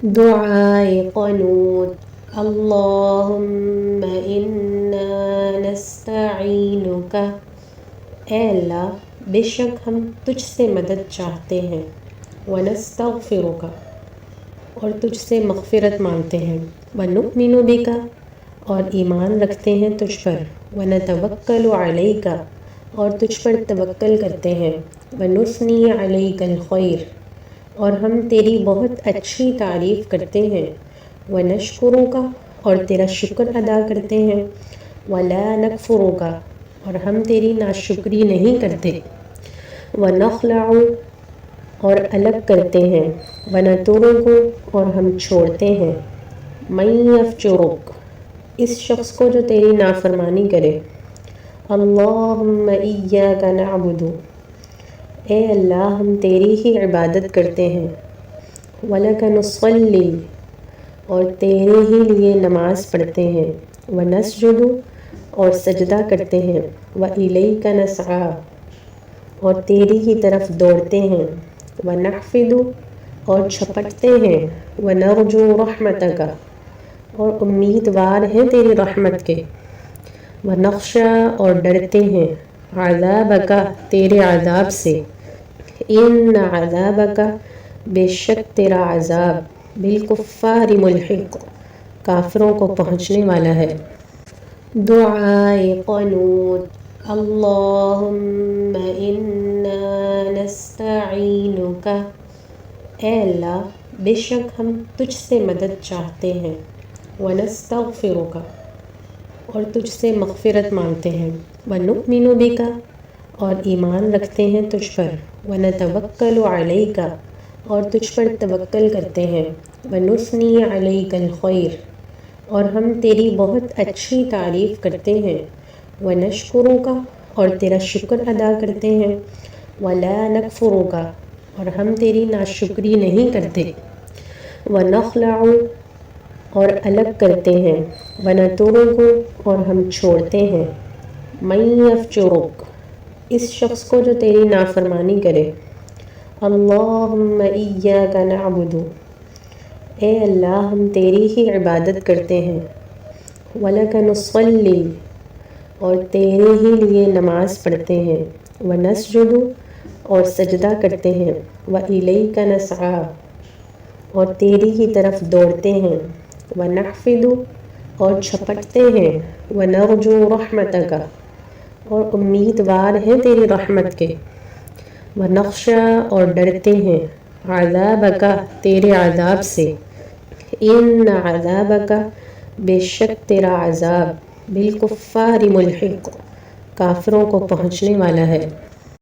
دعائے قنوت اللہم انا نستعینک، اے اللہ بے شک ہم تجھ سے مدد چاہتے ہیں، ونستغفرک اور تجھ سے مغفرت مانگتے ہیں، ونؤمن بک اور ایمان رکھتے ہیں تجھ پر، ونتوکل علیک اور تجھ پر توکل کرتے ہیں، ونثنی علیک الخیر اور ہم تیری بہت اچھی تعریف کرتے ہیں، ونشکرک اور تیرا شکر ادا کرتے ہیں، ولا نکفرک اور ہم تیری ناشکری نہیں کرتے، ونخلع اور الگ کرتے ہیں، ونترک اور ہم چھوڑتے ہیں، من یفجرک اس شخص کو جو تیری نافرمانی کرے، اللہم ایاک نعبد اے اللہ ہم تیری ہی عبادت کرتے ہیں، وَلَكَ نُصَلِّي اور تیرے ہی لیے نماز پڑھتے ہیں، وَنَسْجُدُ اور سجدہ کرتے ہیں، وَإِلَيْكَ نَسْعَىٰ اور تیری ہی طرف دوڑتے ہیں، وَنَحْفِدُ اور چھپٹتے ہیں، وَنَرْجُو رَحْمَتَكَ اور امیدوار ہیں تیری رحمت کے، وَنَخْشَىٰ اور ڈرتے ہیں، عَذَابَكَ تیرے عذاب سے، ان عذابک بے شک تیرا عذاب بالکفار ملحق کافروں کو پہنچنے والا ہے۔ دعائے قنوت اللہم انا نستعینک، اے اللہ بے شک ہم تجھ سے مدد چاہتے ہیں، ونستغفرک اور تجھ سے مغفرت مانگتے ہیں، ونؤمن بک اور ایمان رکھتے ہیں تجھ پر، ونتوکل علیک اور تجھ پر توکل کرتے ہیں، ونثنی علیک الخیر اور ہم تیری بہت اچھی تعریف کرتے ہیں، ونشکرک اور تیرا شکر ادا کرتے ہیں، ولا نکفرک اور ہم تیری ناشکری نہیں کرتے، ونخلع اور الگ کرتے ہیں، ونترک اور ہم چھوڑتے ہیں، من یفجرک اس شخص کو جو تیری نافرمانی کرے، اللہم ایاک نعبد اے اللہ ہم تیری ہی عبادت کرتے ہیں، وَلَكَ نُصَلِّي اور تیرے ہی لیے نماز پڑھتے ہیں، وَنَسْجُدُ اور سجدہ کرتے ہیں، وَإِلَيْكَ نَسْعَىٰ اور تیری ہی طرف دوڑتے ہیں، وَنَحْفِدُ اور چھپٹتے ہیں، وَنَرْجُو رَحْمَتَكَ اور امیدوار ہیں تیری رحمت کے، وَنَخْشَىٰ اور ڈرتے ہیں، عَذَابَكَ تیرے عذاب سے، ان عذابک بے شک تیرا عذاب بالکفار ملحق کافروں کو پہنچنے والا ہے۔